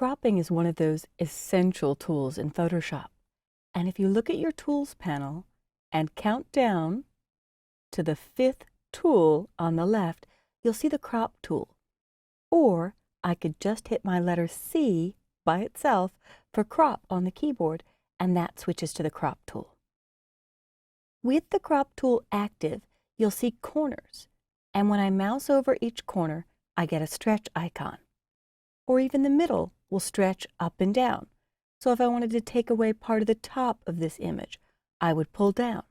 Cropping is one of those essential tools in Photoshop. And if you look at your Tools panel and count down to the 5th tool on the left, you'll see the Crop tool. Or I could just hit my letter C by itself for Crop on the keyboard, and that switches to the Crop tool. With the Crop tool active, you'll see corners, and when I mouse over each corner, I get a stretch icon. Or even the middle will stretch up and down. So if I wanted to take away part of the top of this image, I would pull down.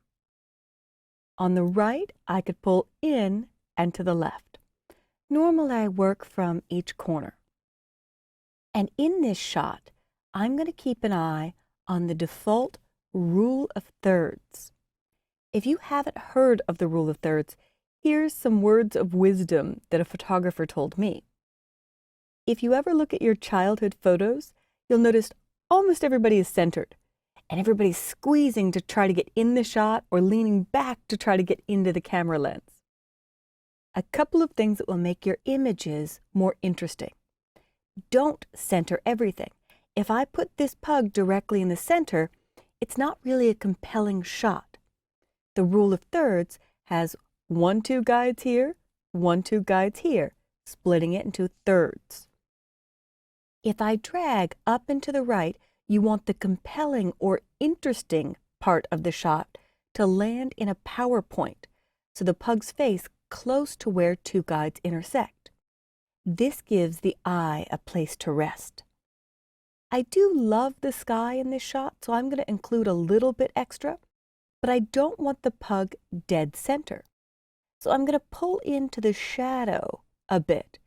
On the right, I could pull in and to the left. Normally, I work from each corner. And in this shot, I'm going to keep an eye on the default rule of thirds. If you haven't heard of the rule of thirds, here's some words of wisdom that a photographer told me. If you ever look at your childhood photos, you'll notice almost everybody is centered, and everybody's squeezing to try to get in the shot or leaning back to try to get into the camera lens. A couple of things that will make your images more interesting. Don't center everything. If I put this pug directly in the center, it's not really a compelling shot. The rule of thirds has 1-2 guides here, 1-2 guides here, splitting it into thirds. If I drag up and to the right, you want the compelling or interesting part of the shot to land in a power point, so the pug's face close to where 2 guides intersect. This gives the eye a place to rest. I do love the sky in this shot, so I'm going to include a little bit extra, but I don't want the pug dead center. So I'm going to pull into the shadow a bit,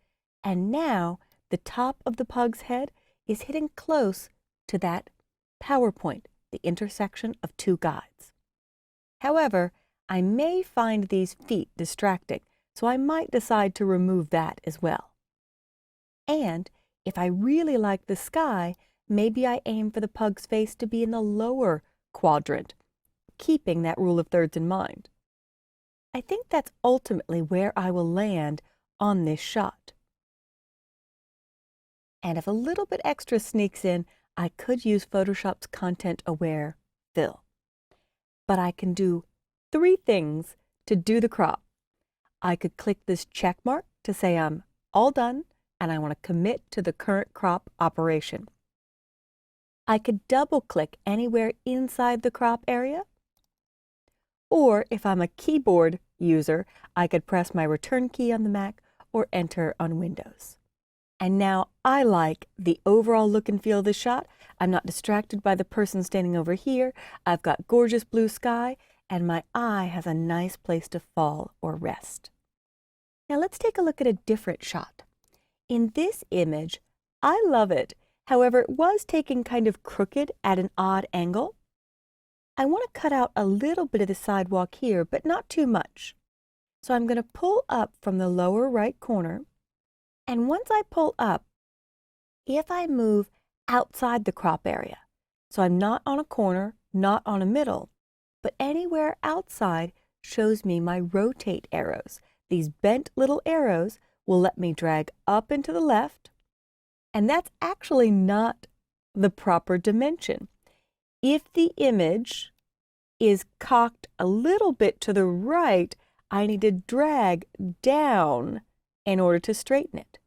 and now the top of the pug's head is hitting close to that power point, the intersection of 2 guides. However, I may find these feet distracting, so I might decide to remove that as well. And if I really like the sky, maybe I aim for the pug's face to be in the lower quadrant, keeping that rule of thirds in mind. I think that's ultimately where I will land on this shot. And if a little bit extra sneaks in, I could use Photoshop's ContentAware Fill. But I can do 3 things to do the crop. I could click this check mark to say I'm all done and I want to commit to the current crop operation. I could double-click anywhere inside the crop area. Or if I'm a keyboard user, I could press my return key on the Mac or enter on Windows. And now I like the overall look and feel of the shot. I'm not distracted by the person standing over here. I've got gorgeous blue sky, and my eye has a nice place to fall or rest. Now let's take a look at a different shot. In this image, I love it. However, it was taken kind of crooked at an odd angle. I want to cut out a little bit of the sidewalk here, but not too much. So I'm going to pull up from the lower right corner. And once I pull up, if I move outside the crop area, so I'm not on a corner, not on a middle, but anywhere outside shows me my rotate arrows. These bent little arrows will let me drag up and to the left, and that's actually not the proper dimension. If the image is cocked a little bit to the right, I need to drag down in order to straighten it.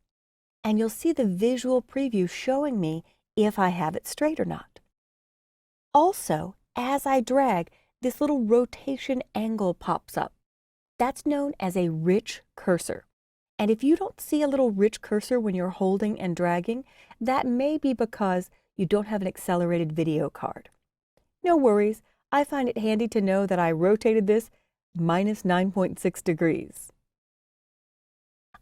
And you'll see the visual preview showing me if I have it straight or not. Also, as I drag, this little rotation angle pops up. That's known as a rich cursor. And if you don't see a little rich cursor when you're holding and dragging, that may be because you don't have an accelerated video card. No worries, I find it handy to know that I rotated this minus 9.6 degrees.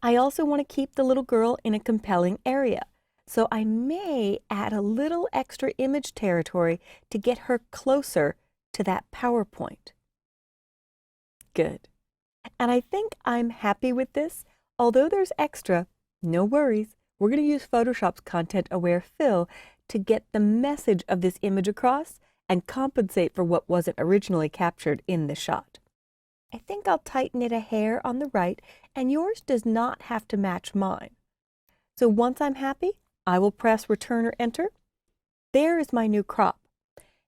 I also want to keep the little girl in a compelling area, so I may add a little extra image territory to get her closer to that PowerPoint. Good. And I think I'm happy with this. Although there's extra, no worries. We're going to use Photoshop's ContentAware Fill to get the message of this image across and compensate for what wasn't originally captured in the shot. I think I'll tighten it a hair on the right, and yours does not have to match mine. So once I'm happy, I will press Return or Enter. There is my new crop.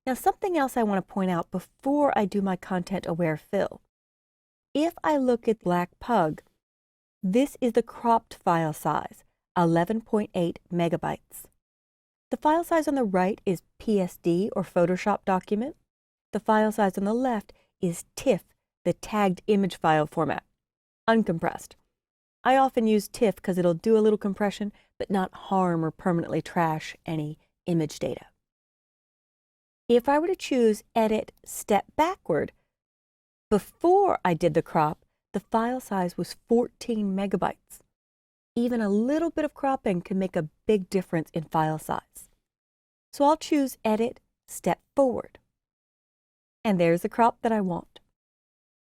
Now, something else I want to point out before I do my ContentAware Fill. If I look at Black Pug, this is the cropped file size, 11.8 megabytes. The file size on the right is PSD or Photoshop document. The file size on the left is TIFF, the tagged image file format, uncompressed. I often use TIFF because it'll do a little compression, but not harm or permanently trash any image data. If I were to choose Edit Step Backward, before I did the crop, the file size was 14 megabytes. Even a little bit of cropping can make a big difference in file size. So I'll choose Edit Step Forward. And there's the crop that I want.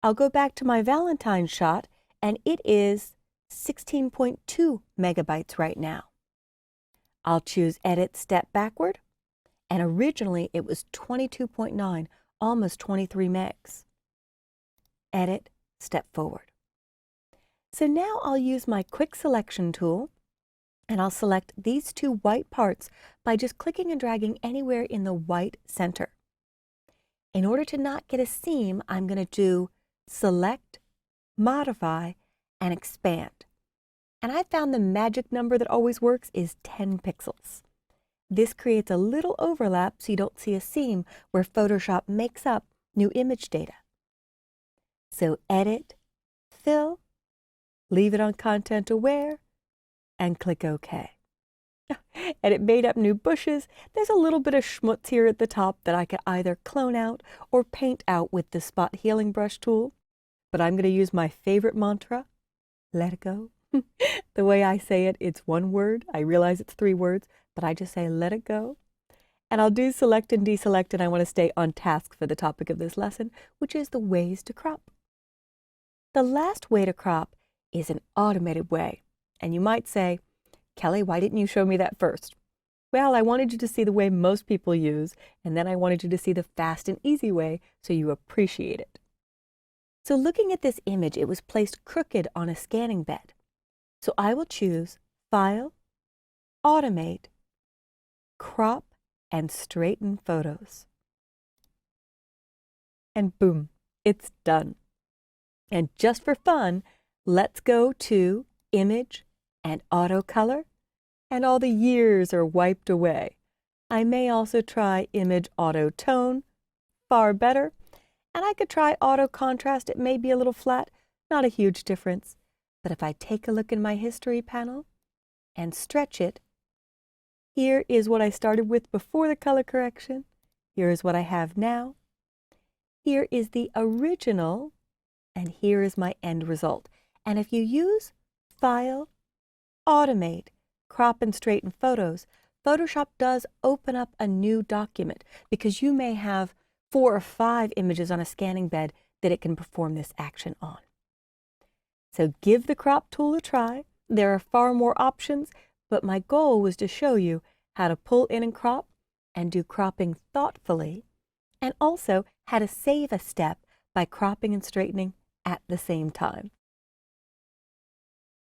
I'll go back to my Valentine shot, and it is 16.2 megabytes right now. I'll choose Edit Step Backward, and originally it was 22.9, almost 23 megs. Edit Step Forward. So now I'll use my Quick Selection tool, and I'll select these two white parts by just clicking and dragging anywhere in the white center. In order to not get a seam, I'm going to do Select, Modify, and Expand. And I found the magic number that always works is 10 pixels. This creates a little overlap so you don't see a seam where Photoshop makes up new image data. So Edit, Fill, leave it on ContentAware, and click OK. And it made up new bushes. There's a little bit of schmutz here at the top that I could either clone out or paint out with the Spot Healing Brush tool. But I'm going to use my favorite mantra, let it go. The way I say it, it's one word. I realize it's 3 words, but I just say let it go. And I'll do select and deselect, and I want to stay on task for the topic of this lesson, which is the ways to crop. The last way to crop is an automated way. And you might say, Kelly, why didn't you show me that first? Well, I wanted you to see the way most people use, and then I wanted you to see the fast and easy way so you appreciate it. So looking at this image, it was placed crooked on a scanning bed. So I will choose File, Automate, Crop, and Straighten Photos. And boom, it's done. And just for fun, let's go to Image and Auto Color, and all the years are wiped away. I may also try Image Auto Tone, far better, and I could try Auto Contrast. It may be a little flat, not a huge difference. But if I take a look in my History panel and stretch it, here is what I started with before the color correction. Here is what I have now. Here is the original, and here is my end result. And if you use File, Automate, Crop and Straighten Photos, Photoshop does open up a new document because you may have 4 or 5 images on a scanning bed that it can perform this action on. So give the crop tool a try. There are far more options, but my goal was to show you how to pull in and crop and do cropping thoughtfully, and also how to save a step by cropping and straightening at the same time.